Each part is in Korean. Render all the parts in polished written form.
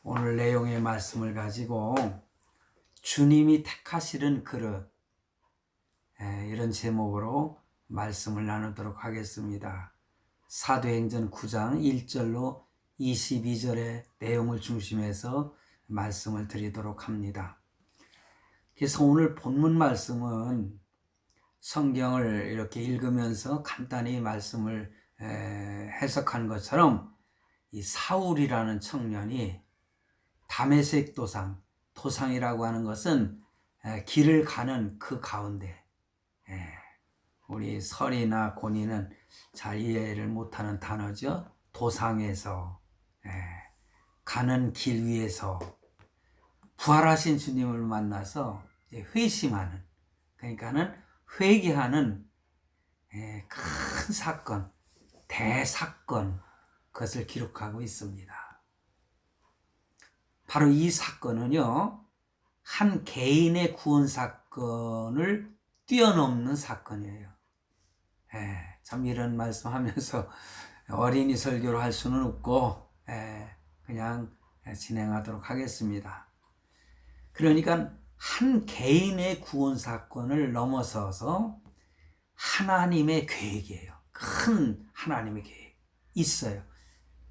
오늘 내용의 말씀을 가지고 주님이 택하시는 그릇, 이런 제목으로 말씀을 나누도록 하겠습니다. 사도행전 9장 1절로 22절의 내용을 중심해서 말씀을 드리도록 합니다. 그래서 오늘 본문 말씀은 성경을 이렇게 읽으면서 간단히 말씀을 해석한 것처럼 이 사울이라는 청년이 다메섹 도상이라고 하는 것은 길을 가는 그 가운데, 우리 설이나 고니는 잘 이해를 못하는 단어죠. 도상에서, 가는 길 위에서 부활하신 주님을 만나서 회심하는, 그러니까는 회개하는 큰 사건, 대사건, 그것을 기록하고 있습니다. 바로 이 사건은요, 한 개인의 구원 사건을 뛰어넘는 사건이에요. 참 이런 말씀하면서 어린이 설교를 할 수는 없고 그냥 진행하도록 하겠습니다. 그러니까 한 개인의 구원 사건을 넘어서서 하나님의 계획이에요. 큰 하나님의 계획 있어요.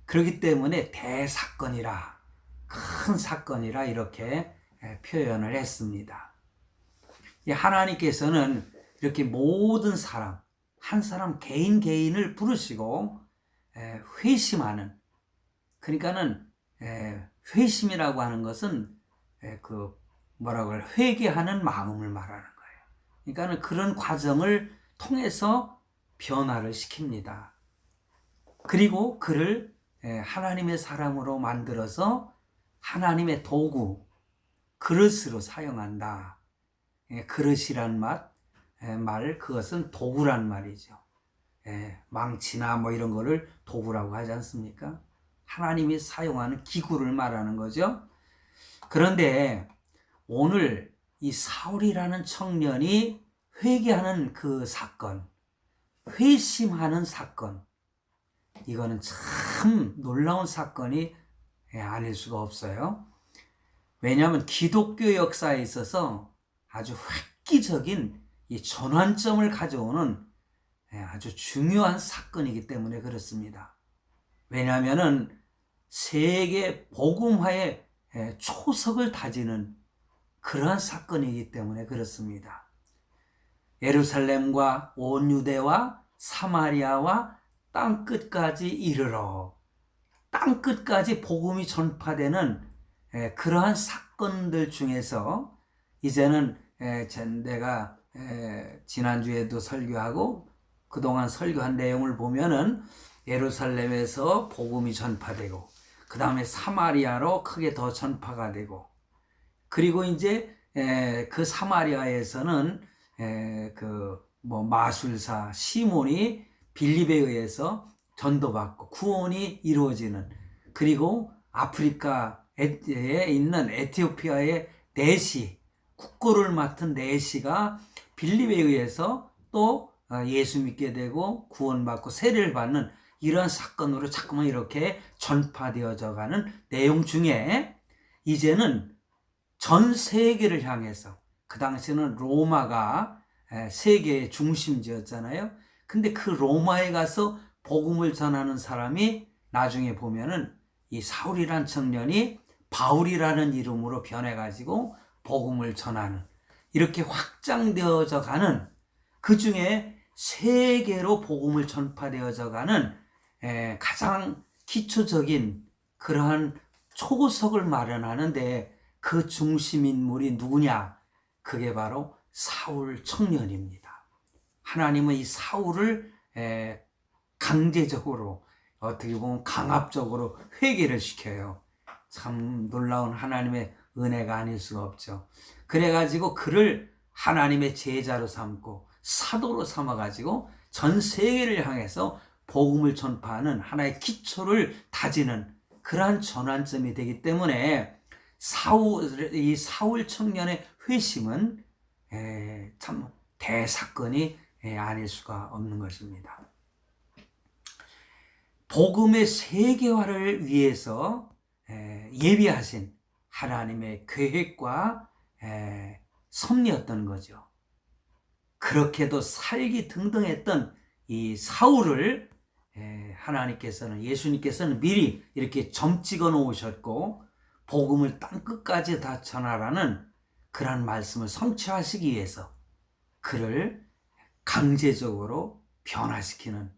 그렇기 때문에 대사건이라, 큰 사건이라 이렇게 표현을 했습니다. 하나님께서는 이렇게 모든 사람, 한 사람 개인을 부르시고 회심하는, 그러니까는 회심이라고 하는 것은 회개하는 마음을 말하는 거예요. 그러니까는 그런 과정을 통해서 변화를 시킵니다. 그리고 그를 하나님의 사람으로 만들어서 하나님의 도구, 그릇으로 사용한다. 그릇이란 말, 그것은 도구란 말이죠. 망치나 뭐 이런 거를 도구라고 하지 않습니까? 하나님이 사용하는 기구를 말하는 거죠. 그런데 오늘 이 사울이라는 청년이 회개하는 그 사건, 회심하는 사건, 이거는 참 놀라운 사건이 아닐 수가 없어요. 왜냐하면 기독교 역사에 있어서 아주 획기적인 이 전환점을 가져오는 아주 중요한 사건이기 때문에 그렇습니다. 왜냐하면 세계 복음화의 초석을 다지는 그러한 사건이기 때문에 그렇습니다. 예루살렘과 온 유대와 사마리아와 땅끝까지 이르러 땅끝까지 복음이 전파되는 그러한 사건들 중에서 이제는 내가 지난주에도 설교하고 그동안 설교한 내용을 보면은 예루살렘에서 복음이 전파되고 그 다음에 사마리아로 크게 더 전파가 되고, 그리고 이제 그 사마리아에서는 마술사 시몬이 빌립에 의해서 전도받고 구원이 이루어지는, 그리고 아프리카에 있는 에티오피아의 내시, 국고를 맡은 내시가 빌립에 의해서 또 예수 믿게 되고 구원받고 세례를 받는 이러한 사건으로 자꾸만 이렇게 전파되어져 가는 내용 중에, 이제는 전 세계를 향해서, 그 당시에는 로마가 세계의 중심지였잖아요. 근데 그 로마에 가서 복음을 전하는 사람이 나중에 보면은 이 사울이란 청년이 바울이라는 이름으로 변해가지고 복음을 전하는, 이렇게 확장되어져 가는, 그 중에 세계로 복음을 전파되어져 가는 가장 기초적인 그러한 초석을 마련하는데 그 중심 인물이 누구냐? 그게 바로 사울 청년입니다. 하나님은 이 사울을 강제적으로, 어떻게 보면 강압적으로 회개를 시켜요. 참 놀라운 하나님의 은혜가 아닐 수가 없죠. 그래가지고 그를 하나님의 제자로 삼고 사도로 삼아가지고 전 세계를 향해서 복음을 전파하는 하나의 기초를 다지는 그러한 전환점이 되기 때문에 이 사울 청년의 회심은 참 대사건이 아닐 수가 없는 것입니다. 복음의 세계화를 위해서 예비하신 하나님의 계획과 섭리였던 거죠. 그렇게도 살기 등등했던 이 사울을 하나님께서는, 예수님께서는 미리 이렇게 점 찍어 놓으셨고 복음을 땅 끝까지 다 전하라는 그런 말씀을 성취하시기 위해서 그를 강제적으로 변화시키는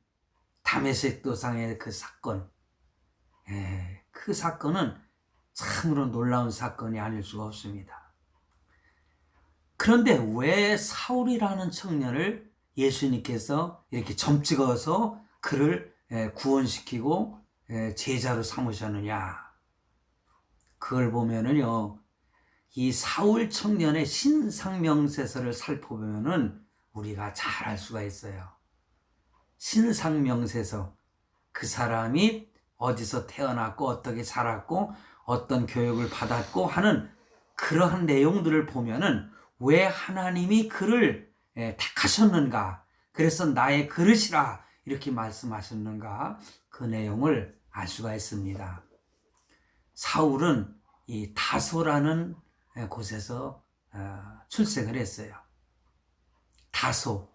다메섹 도상의 그 사건, 그 사건은 참으로 놀라운 사건이 아닐 수가 없습니다. 그런데 왜 사울이라는 청년을 예수님께서 이렇게 점 찍어서 그를 구원시키고 제자로 삼으셨느냐? 그걸 보면은요, 이 사울 청년의 신상명세서를 살펴보면은 우리가 잘 알 수가 있어요. 신상명세서, 그 사람이 어디서 태어났고 어떻게 자랐고 어떤 교육을 받았고 하는 그러한 내용들을 보면은 왜 하나님이 그를 택하셨는가, 그래서 나의 그릇이라 이렇게 말씀하셨는가, 그 내용을 알 수가 있습니다. 사울은 이 다소라는 곳에서 출생을 했어요. 다소.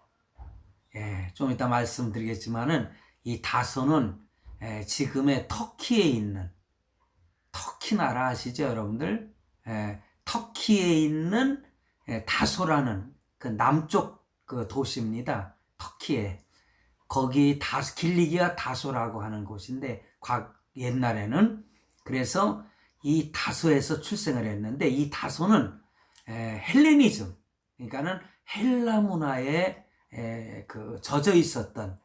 좀 이따 말씀드리겠지만은 이 다소는 지금의 터키에 있는, 터키 나라 아시죠, 여러분들? 터키에 있는 다소라는 그 남쪽 그 도시입니다. 터키에. 거기 길리기아 다소라고 하는 곳인데, 옛날에는. 그래서 이 다소에서 출생을 했는데, 이 다소는 헬레니즘, 그러니까는 헬라 문화에 젖어 있었던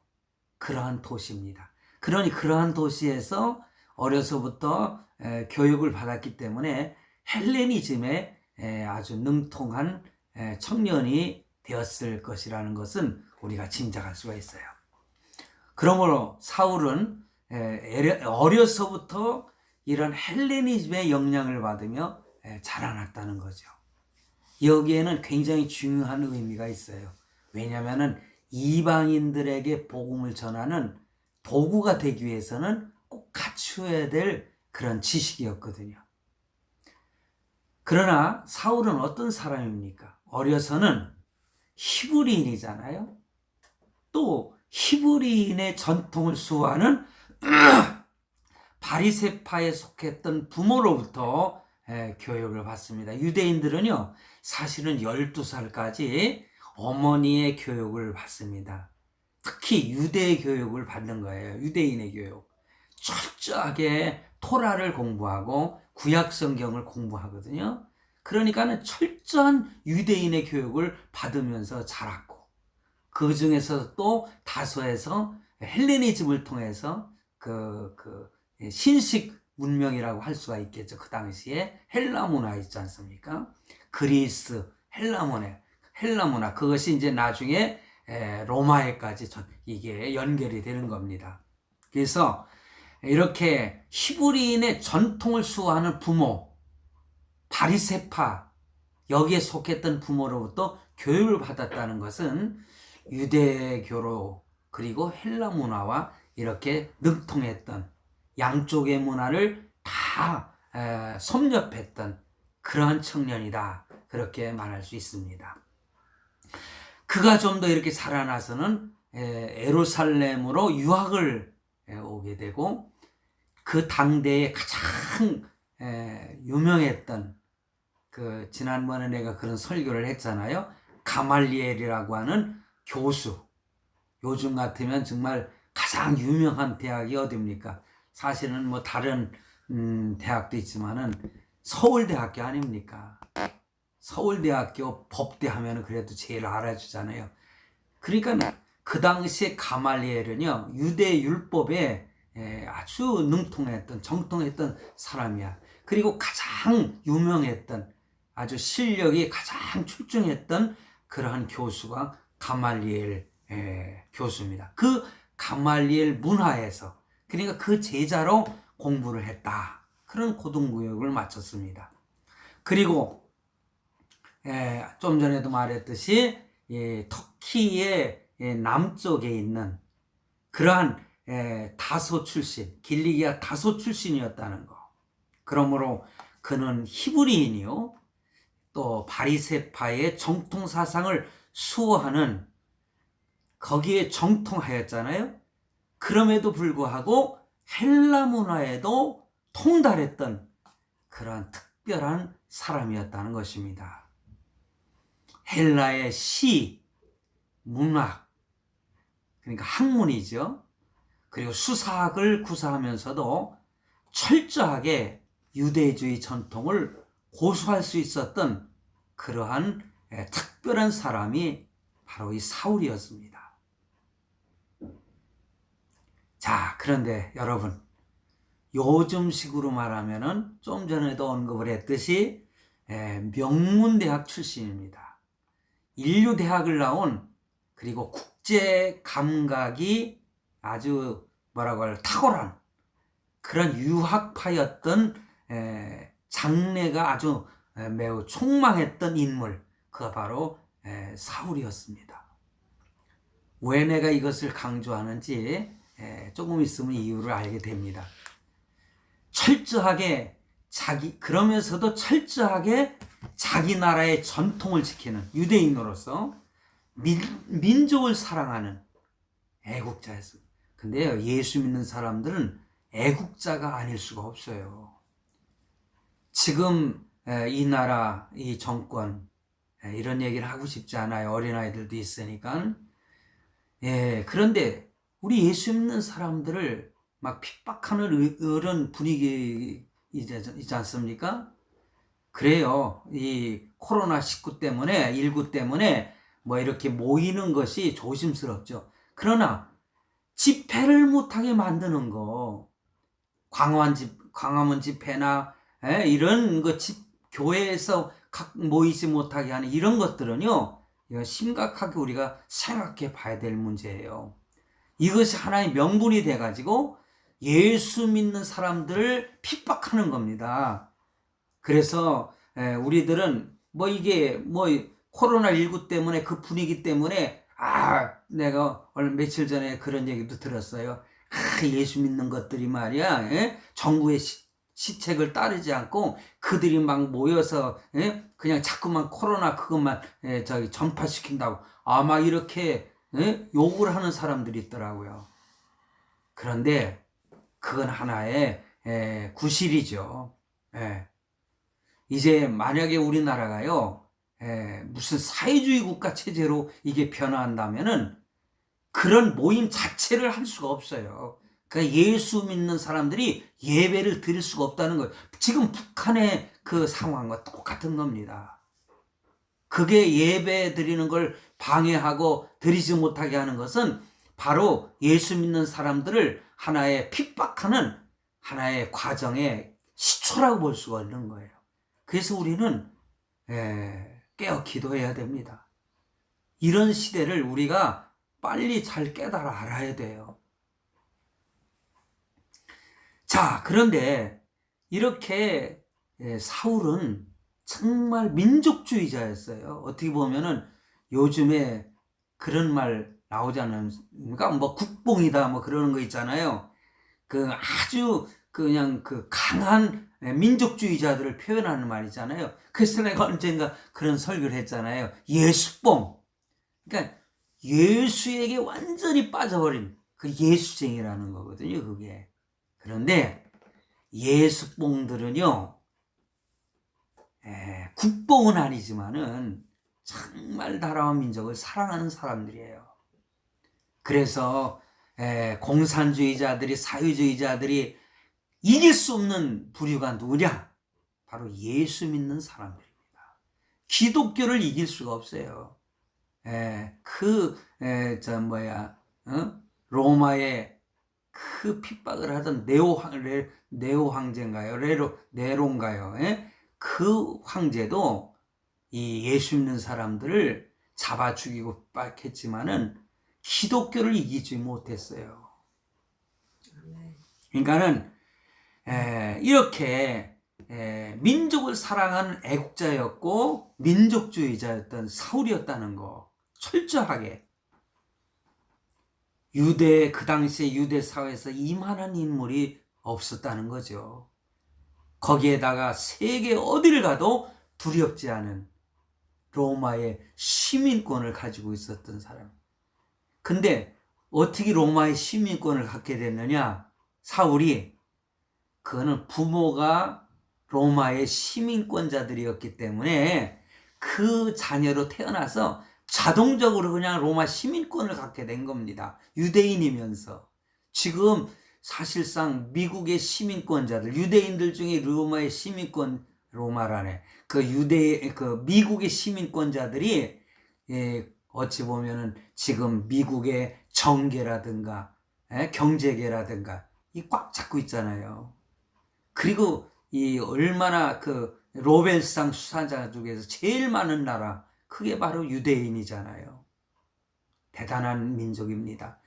그러한 도시입니다. 그러니 그러한 도시에서 어려서부터 교육을 받았기 때문에 헬레니즘에 아주 능통한 청년이 되었을 것이라는 것은 우리가 짐작할 수가 있어요. 그러므로 사울은 어려서부터 이런 헬레니즘의 영향을 받으며 자라났다는 거죠. 여기에는 굉장히 중요한 의미가 있어요. 왜냐하면 이방인들에게 복음을 전하는 도구가 되기 위해서는 꼭 갖추어야 될 그런 지식이었거든요. 그러나 사울은 어떤 사람입니까? 어려서는 히브리인이잖아요. 또 히브리인의 전통을 수호하는 바리새파에 속했던 부모로부터 교육을 받습니다. 유대인들은요, 사실은 12살까지 어머니의 교육을 받습니다. 특히 유대 교육을 받는 거예요. 유대인의 교육. 철저하게 토라를 공부하고 구약 성경을 공부하거든요. 그러니까는 철저한 유대인의 교육을 받으면서 자랐고, 그 중에서 또 다소에서 헬레니즘을 통해서 신식 문명이라고 할 수가 있겠죠. 그 당시에 헬라 문화 있지 않습니까? 그리스, 헬라 문화, 그것이 이제 나중에 로마에까지 이게 연결이 되는 겁니다. 그래서 이렇게 히브리인의 전통을 수호하는 부모, 바리새파, 여기에 속했던 부모로부터 교육을 받았다는 것은 유대교로, 그리고 헬라 문화와 이렇게 능통했던, 양쪽의 문화를 다 섭렵했던 그러한 청년이다, 그렇게 말할 수 있습니다. 그가 좀 더 이렇게 자라나서는 예루살렘으로 유학을 오게 되고, 그 당대에 가장 유명했던, 지난번에 내가 그런 설교를 했잖아요. 가말리엘이라고 하는 교수. 요즘 같으면 정말 가장 유명한 대학이 어디입니까? 사실은 뭐 다른 대학도 있지만은 서울대학교 아닙니까? 서울대학교 법대 하면은 그래도 제일 알아주잖아요. 그러니까 그 당시에 가말리엘은요, 유대 율법에 아주 능통했던, 정통했던 사람이야. 그리고 가장 유명했던, 아주 실력이 가장 출중했던 그러한 교수가 가말리엘 교수입니다. 그 가말리엘 문화에서, 그러니까 그 제자로 공부를 했다. 그런 고등교육을 마쳤습니다. 그리고 좀 전에도 말했듯이 터키의 남쪽에 있는 그러한 다소 출신, 길리기아 다소 출신이었다는 거. 그러므로 그는 히브리인이요 또 바리새파의 정통 사상을 수호하는 거기에 정통하였잖아요. 그럼에도 불구하고 헬라 문화에도 통달했던 그러한 특별한 사람이었다는 것입니다. 헬라의 시, 문학, 그러니까 학문이죠. 그리고 수사학을 구사하면서도 철저하게 유대주의 전통을 고수할 수 있었던 그러한 특별한 사람이 바로 이 사울이었습니다. 자, 그런데 여러분, 요즘식으로 말하면은 좀 전에도 언급을 했듯이 명문대학 출신입니다. 인류대학을 나온, 그리고 국제 감각이 아주 뭐라고 할까 탁월한 그런 유학파였던 장래가 아주 매우 촉망했던 인물, 그가 바로 사울이었습니다. 왜 내가 이것을 강조하는지 조금 있으면 이유를 알게 됩니다. 철저하게 그러면서도 철저하게 자기 나라의 전통을 지키는 유대인으로서 민족을 사랑하는 애국자였습니다. 근데요, 예수 믿는 사람들은 애국자가 아닐 수가 없어요. 지금 이 나라, 이 정권, 이런 얘기를 하고 싶지 않아요. 어린아이들도 있으니까. 그런데 우리 예수 믿는 사람들을 막 핍박하는 그런 분위기이지 않습니까? 그래요. 이 코로나19 때문에, 19 때문에 뭐 이렇게 모이는 것이 조심스럽죠. 그러나 집회를 못하게 만드는 거, 광화문 집회나 이런 거 교회에서 모이지 못하게 하는 이런 것들은요, 이거 심각하게 우리가 생각해 봐야 될 문제예요. 이것이 하나의 명분이 돼가지고 예수 믿는 사람들을 핍박하는 겁니다. 그래서 우리들은 뭐 이게 뭐 코로나19 때문에 그 분위기 때문에 내가 며칠 전에 그런 얘기도 들었어요. 예수 믿는 것들이 말이야, 정부의 시책을 따르지 않고 그들이 막 모여서 그냥 자꾸만 코로나 그것만 전파시킨다고 막 이렇게 욕을 하는 사람들이 있더라고요. 그런데 그건 하나의 구실이죠. 이제 만약에 우리나라가요 무슨 사회주의 국가 체제로 이게 변화한다면은 그런 모임 자체를 할 수가 없어요. 그러니까 예수 믿는 사람들이 예배를 드릴 수가 없다는 거예요. 지금 북한의 그 상황과 똑같은 겁니다. 그게 예배 드리는 걸 방해하고 드리지 못하게 하는 것은 바로 예수 믿는 사람들을 하나의 핍박하는 하나의 과정의 시초라고 볼 수가 있는 거예요. 그래서 우리는 깨어 기도해야 됩니다. 이런 시대를 우리가 빨리 잘 깨달아 알아야 돼요. 자, 그런데 이렇게 사울은 정말 민족주의자였어요. 어떻게 보면은 요즘에 그런 말 나오지 않습니까? 뭐 국뽕이다 뭐 그러는 거 있잖아요. 그 아주 그냥 그 강한 민족주의자들을 표현하는 말이잖아요. 그래서 내가 언젠가 그런 설교를 했잖아요. 예수뽕. 그러니까 예수에게 완전히 빠져버린 그 예수쟁이라는 거거든요, 그게. 그런데 예수뽕들은요, 국뽕은 아니지만은 정말 나라와 민족을 사랑하는 사람들이에요. 그래서 공산주의자들이, 사회주의자들이 이길 수 없는 부류가 누구냐? 바로 예수 믿는 사람들입니다. 기독교를 이길 수가 없어요. 로마의 그 핍박을 하던 네오 황제인가요? 네론가요? 그 황제도 이 예수 믿는 사람들을 잡아 죽이고 빡했지만은 기독교를 이기지 못했어요. 그러니까는 이렇게 민족을 사랑하는 애국자였고 민족주의자였던 사울이었다는 거 철저하게 그 당시에 유대 사회에서 이만한 인물이 없었다는 거죠. 거기에다가 세계 어디를 가도 두렵지 않은 로마의 시민권을 가지고 있었던 사람. 근데 어떻게 로마의 시민권을 갖게 됐느냐? 사울이, 그거는 부모가 로마의 시민권자들이었기 때문에 그 자녀로 태어나서 자동적으로 그냥 로마 시민권을 갖게 된 겁니다. 유대인이면서. 지금 사실상 미국의 시민권자들, 유대인들 중에 로마의 시민권, 로마라네. 그 미국의 시민권자들이, 어찌 보면은 지금 미국의 정계라든가, 경제계라든가, 이 꽉 잡고 있잖아요. 그리고 이 얼마나 그 노벨상 수상자 중에서 제일 많은 나라, 그게 바로 유대인이잖아요. 대단한 민족입니다.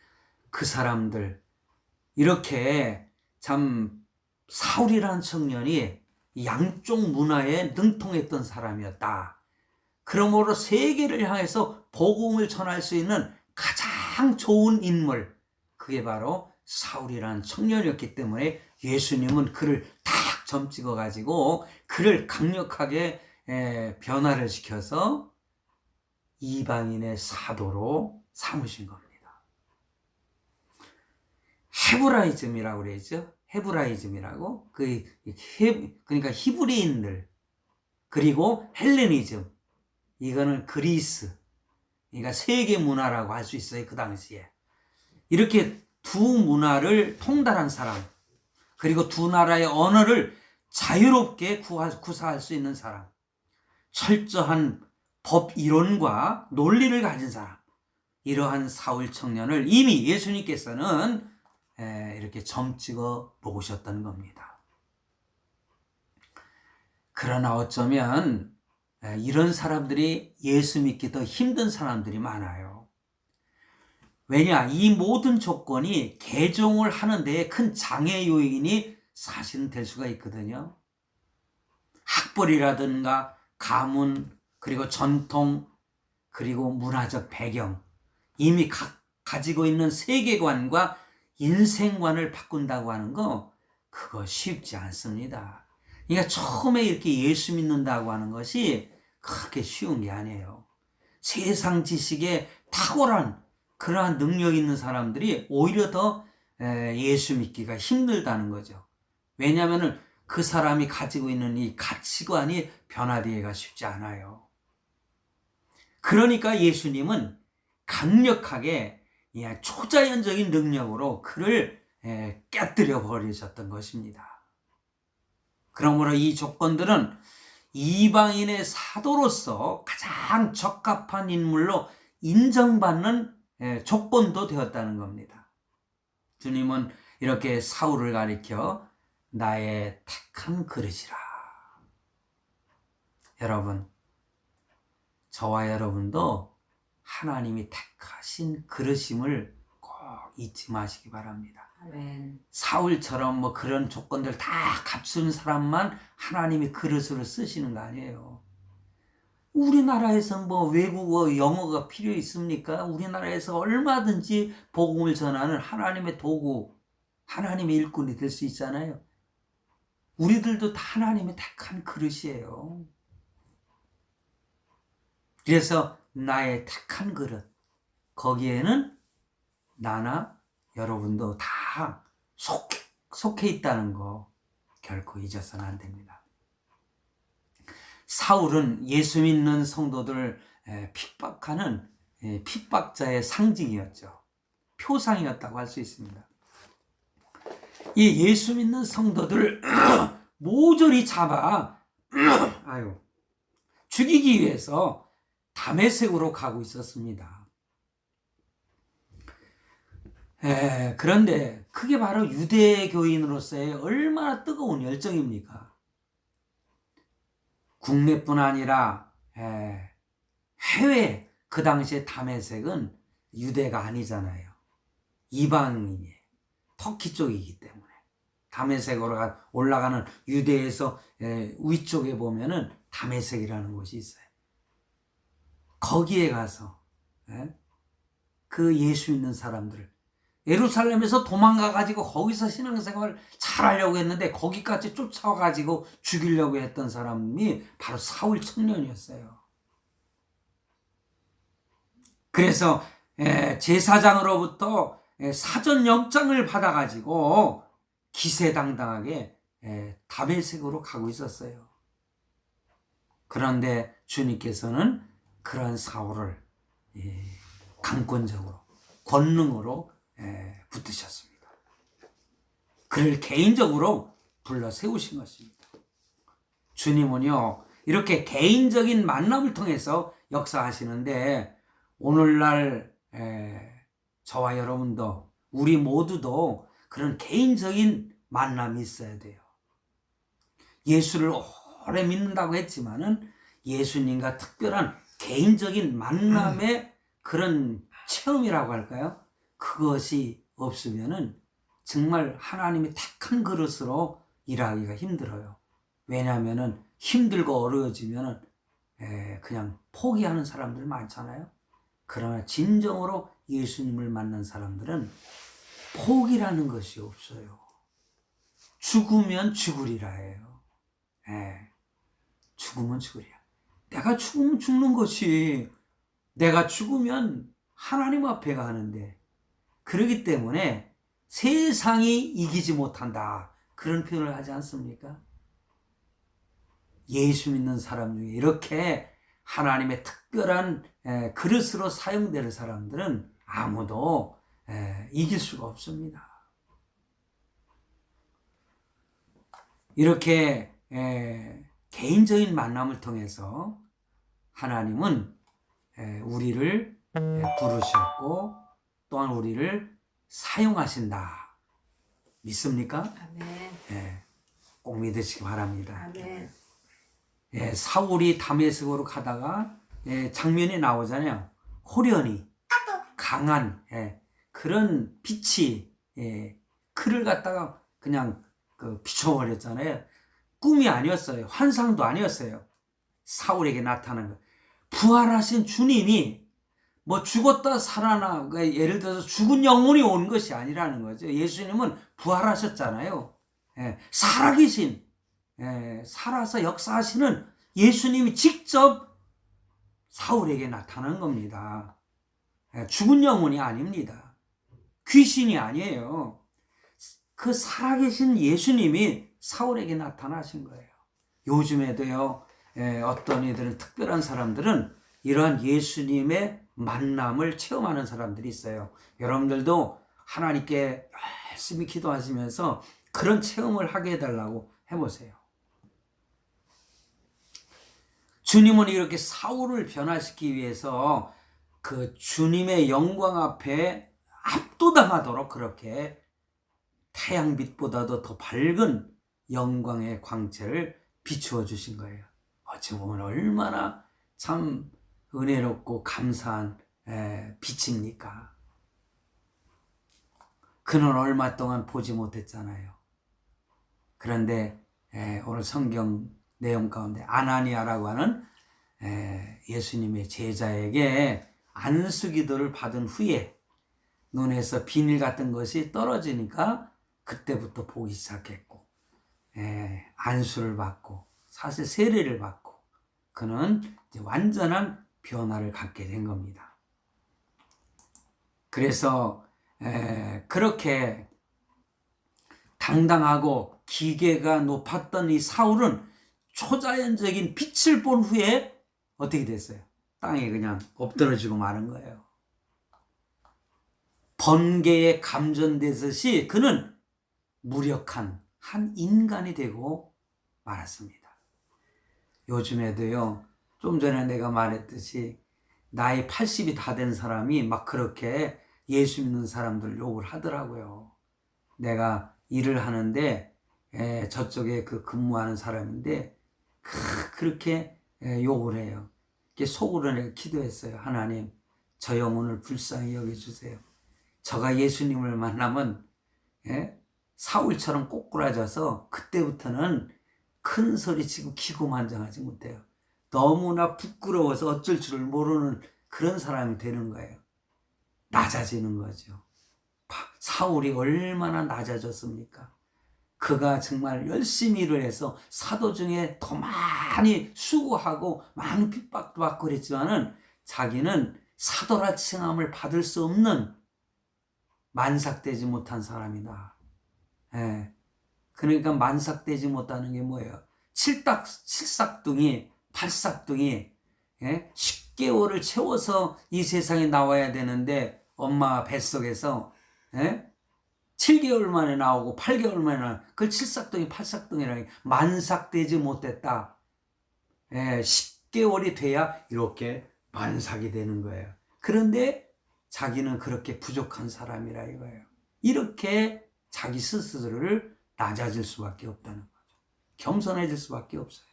그 사람들, 이렇게 참 사울이라는 청년이 양쪽 문화에 능통했던 사람이었다. 그러므로 세계를 향해서 복음을 전할 수 있는 가장 좋은 인물, 그게 바로 사울이라는 청년이었기 때문에 예수님은 그를 딱 점 찍어가지고 그를 강력하게 변화를 시켜서 이방인의 사도로 삼으신 겁니다. 헤브라이즘이라고 그러죠. 헤브라이즘이라고. 그러니까 히브리인들, 그리고 헬레니즘, 이거는 그리스, 그러니까 세계 문화라고 할 수 있어요. 그 당시에 이렇게 두 문화를 통달한 사람, 그리고 두 나라의 언어를 자유롭게 구사할 수 있는 사람, 철저한 법 이론과 논리를 가진 사람, 이러한 사울 청년을 이미 예수님께서는 이렇게 점 찍어 놓으셨던 겁니다. 그러나 어쩌면 이런 사람들이 예수 믿기 더 힘든 사람들이 많아요. 왜냐? 이 모든 조건이 개종을 하는 데에 큰 장애 요인이 사실은 될 수가 있거든요. 학벌이라든가 가문, 그리고 전통, 그리고 문화적 배경, 이미 가지고 있는 세계관과 인생관을 바꾼다고 하는 거, 그거 쉽지 않습니다. 그러니까 처음에 이렇게 예수 믿는다고 하는 것이 그렇게 쉬운 게 아니에요. 세상 지식에 탁월한 그러한 능력 있는 사람들이 오히려 더 예수 믿기가 힘들다는 거죠. 왜냐하면 그 사람이 가지고 있는 이 가치관이 변화되기가 쉽지 않아요. 그러니까 예수님은 강력하게 초자연적인 능력으로 그를 깨뜨려 버리셨던 것입니다. 그러므로 이 조건들은 이방인의 사도로서 가장 적합한 인물로 인정받는 조건도 되었다는 겁니다. 주님은 이렇게 사울을 가리켜 나의 택한 그릇이라. 여러분, 저와 여러분도 하나님이 택하신 그릇임을 꼭 잊지 마시기 바랍니다. 아멘. 사울처럼 뭐 그런 조건들 다 갖춘 사람만 하나님이 그릇으로 쓰시는 거 아니에요. 우리나라에서 뭐 외국어, 영어가 필요 있습니까? 우리나라에서 얼마든지 복음을 전하는 하나님의 도구, 하나님의 일꾼이 될 수 있잖아요. 우리들도 다 하나님의 택한 그릇이에요. 그래서 나의 택한 그릇, 거기에는 나나 여러분도 다 속해 있다는 거 결코 잊어서는 안 됩니다. 사울은 예수 믿는 성도들을 핍박하는 핍박자의 상징이었죠. 표상이었다고 할 수 있습니다. 이 예수 믿는 성도들을 모조리 잡아 죽이기 위해서 다메섹으로 가고 있었습니다. 그런데 그게 바로 유대교인으로서의 얼마나 뜨거운 열정입니까? 국내뿐 아니라 해외, 그 당시에 다메섹은 유대가 아니잖아요. 이방인이에요. 터키 쪽이기 때문에. 다메섹으로 올라가는 유대에서 위쪽에 보면은 다메섹이라는 곳이 있어요. 거기에 가서 그 예수 믿는 사람들을, 예루살렘에서 도망가 가지고 거기서 신앙생활을 잘하려고 했는데 거기까지 쫓아와 가지고 죽이려고 했던 사람이 바로 사울 청년이었어요. 그래서 제사장으로부터 사전 영장을 받아 가지고 기세당당하게 다메섹으로 가고 있었어요. 그런데 주님께서는 그런 사울을 강권적으로 권능으로 붙드셨습니다. 그를 개인적으로 불러 세우신 것입니다. 주님은요 이렇게 개인적인 만남을 통해서 역사하시는데 오늘날 저와 여러분도 우리 모두도 그런 개인적인 만남이 있어야 돼요. 예수를 오래 믿는다고 했지만은 예수님과 특별한 개인적인 만남의 그런 체험이라고 할까요? 그것이 없으면은 정말 하나님의 택한 그릇으로 일하기가 힘들어요. 왜냐하면은 힘들고 어려워지면은 그냥 포기하는 사람들 많잖아요. 그러나 진정으로 예수님을 만난 사람들은 포기라는 것이 없어요. 죽으면 죽으리라 해요. 죽으면 죽으리라. 내가 죽으면 죽는 것이, 내가 죽으면 하나님 앞에 가는데, 그렇기 때문에 세상이 이기지 못한다, 그런 표현을 하지 않습니까? 예수 믿는 사람 중에 이렇게 하나님의 특별한 그릇으로 사용되는 사람들은 아무도 이길 수가 없습니다. 이렇게 개인적인 만남을 통해서 하나님은 우리를 부르셨고 또한 우리를 사용하신다. 믿습니까? 아멘. 꼭 믿으시기 바랍니다. 아멘. 사울이 다메섹으로 가다가 장면이 나오잖아요. 호련히 강한 그런 빛이 그를 갖다가 그냥 비춰버렸잖아요. 꿈이 아니었어요. 환상도 아니었어요. 사울에게 나타난 것. 부활하신 주님이 뭐 죽었다 살아나, 예를 들어서 죽은 영혼이 온 것이 아니라는 거죠. 예수님은 부활하셨잖아요. 살아계신, 살아서 역사하시는 예수님이 직접 사울에게 나타난 겁니다. 죽은 영혼이 아닙니다. 귀신이 아니에요. 그 살아계신 예수님이 사울에게 나타나신 거예요. 요즘에도요, 어떤 이들은, 특별한 사람들은 이러한 예수님의 만남을 체험하는 사람들이 있어요. 여러분들도 하나님께 열심히 기도하시면서 그런 체험을 하게 해달라고 해보세요. 주님은 이렇게 사울을 변화시키기 위해서 그 주님의 영광 앞에 압도당하도록 그렇게 태양빛보다도 더 밝은 영광의 광채를 비추어 주신 거예요. 어찌 보면 얼마나 참 은혜롭고 감사한 빛입니까? 그는 얼마 동안 보지 못했잖아요. 그런데 오늘 성경 내용 가운데 아나니아라고 하는 예수님의 제자에게 안수기도를 받은 후에 눈에서 비닐 같은 것이 떨어지니까 그때부터 보기 시작했고, 안수를 받고 사실 세례를 받고 그는 이제 완전한 변화를 갖게 된 겁니다. 그래서 그렇게 당당하고 기계가 높았던 이 사울은 초자연적인 빛을 본 후에 어떻게 됐어요? 땅에 그냥 엎드러지고 마는 거예요. 번개에 감전되듯이 그는 무력한 한 인간이 되고 말았습니다. 요즘에도요, 좀 전에 내가 말했듯이 나이 80이 다 된 사람이 막 그렇게 예수 믿는 사람들 욕을 하더라고요. 내가 일을 하는데 저쪽에 그 근무하는 사람인데 그렇게 욕을 해요. 속으로 내가 기도했어요. 하나님, 저 영혼을 불쌍히 여겨주세요. 저가 예수님을 만나면 사울처럼 꼬꾸라져서 그때부터는 큰 소리치고 기고만장하지 못해요. 너무나 부끄러워서 어쩔 줄을 모르는 그런 사람이 되는 거예요. 낮아지는 거죠. 사울이 얼마나 낮아졌습니까? 그가 정말 열심히 일을 해서 사도 중에 더 많이 수고하고 많은 핍박도 받고 그랬지만은 자기는 사도라 칭함을 받을 수 없는 만삭되지 못한 사람이다. 예. 그러니까 만삭되지 못하는 게 뭐예요? 칠삭둥이, 팔삭둥이, 예? 10개월을 채워서 이 세상에 나와야 되는데 엄마 뱃속에서, 예? 7개월 만에 나오고 8개월 만에 나오고 그걸 칠삭둥이, 팔삭둥이라는 게 만삭되지 못했다. 예, 10개월이 돼야 이렇게 만삭이 되는 거예요. 그런데 자기는 그렇게 부족한 사람이라 이거예요. 이렇게 자기 스스로를 낮아질 수밖에 없다는 거죠. 겸손해질 수밖에 없어요.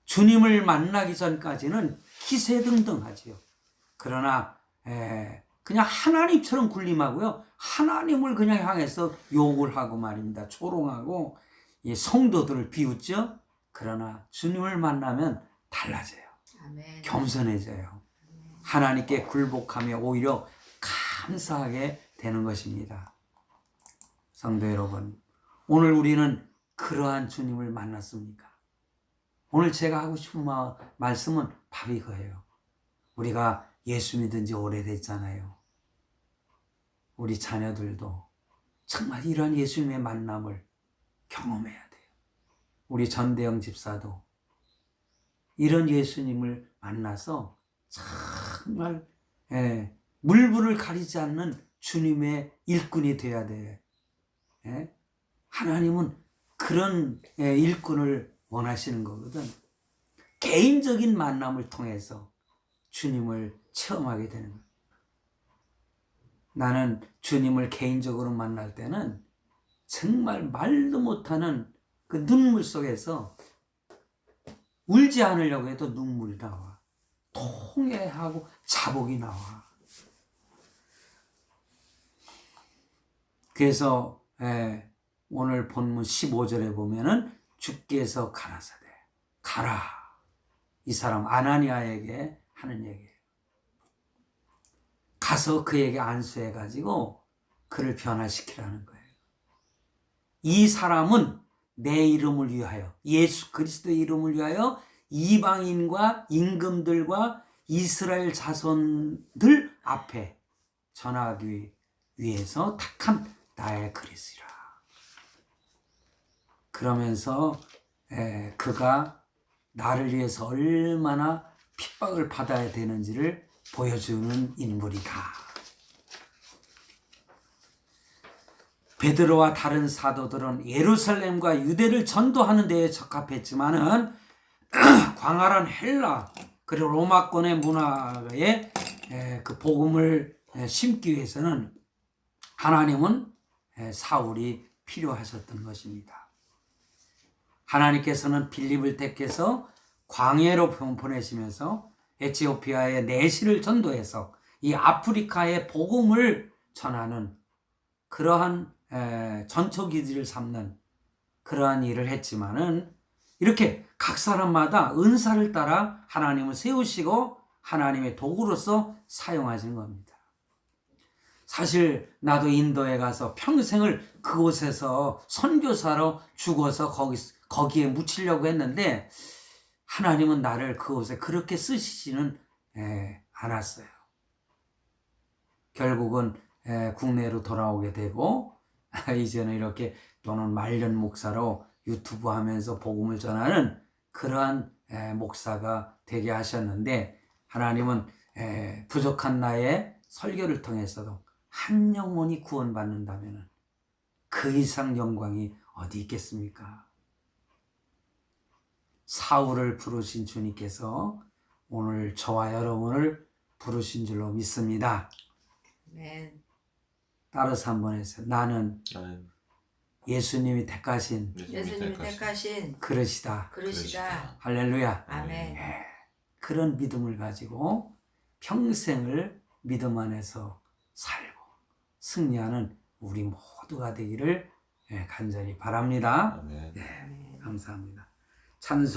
주님을 만나기 전까지는 기세등등하지요. 그러나 그냥 하나님처럼 군림하고요. 하나님을 그냥 향해서 욕을 하고 말입니다. 조롱하고 성도들을 비웃죠. 그러나 주님을 만나면 달라져요. 아멘. 겸손해져요. 하나님께 굴복하며 오히려 감사하게 되는 것입니다. 성도 여러분, 오늘 우리는 그러한 주님을 만났습니까? 오늘 제가 하고 싶은 말씀은 바로 이거예요. 우리가 예수 믿은 지 오래됐잖아요. 우리 자녀들도 정말 이러한 예수님의 만남을 경험해야 돼요. 우리 전대영 집사도 이런 예수님을 만나서 정말 물불을 가리지 않는 주님의 일꾼이 되어야 돼요. 하나님은 그런 일꾼을 원하시는 거거든. 개인적인 만남을 통해서 주님을 체험하게 되는 거예요. 나는 주님을 개인적으로 만날 때는 정말 말도 못하는 그 눈물 속에서 울지 않으려고 해도 눈물이 나와. 통회하고 자복이 나와. 그래서 오늘 본문 15절에 보면은 주께서 가라사대 가라. 이 사람 아나니아에게 하는 얘기예요. 가서 그에게 안수해가지고 그를 변화시키라는 거예요. 이 사람은 내 이름을 위하여, 예수 그리스도의 이름을 위하여 이방인과 임금들과 이스라엘 자손들 앞에 전하기 위해서 택한 나의 그리스도라. 그러면서 그가 나를 위해서 얼마나 핍박을 받아야 되는지를 보여주는 인물이다. 베드로와 다른 사도들은 예루살렘과 유대를 전도하는 데에 적합했지만은 광활한 헬라 그리고 로마권의 문화에 그 복음을 심기 위해서는 하나님은 사울이 필요하셨던 것입니다. 하나님께서는 빌립을 택해서 광야로 보내시면서 에티오피아의 내시를 전도해서 이 아프리카의 복음을 전하는 그러한 전초기지를 삼는 그러한 일을 했지만은 이렇게 각 사람마다 은사를 따라 하나님을 세우시고 하나님의 도구로서 사용하시는 겁니다. 사실 나도 인도에 가서 평생을 그곳에서 선교사로 죽어서 거기에 묻히려고 했는데 하나님은 나를 그곳에 그렇게 쓰시지는 않았어요. 결국은 국내로 돌아오게 되고 이제는 이렇게 또는 말년 목사로 유튜브 하면서 복음을 전하는 그러한 목사가 되게 하셨는데 하나님은 부족한 나의 설교를 통해서도 한 영혼이 구원받는다면 그 이상 영광이 어디 있겠습니까? 사울을 부르신 주님께서 오늘 저와 여러분을 부르신 줄로 믿습니다. 아멘. 따라서 한번 해주세요. 나는 예수님이 택하신 그릇이다. 할렐루야. 아멘. 그런 믿음을 가지고 평생을 믿음 안에서 살고 승리하는 우리 모두가 되기를 간절히 바랍니다. 아멘. 네, 감사합니다. 찬송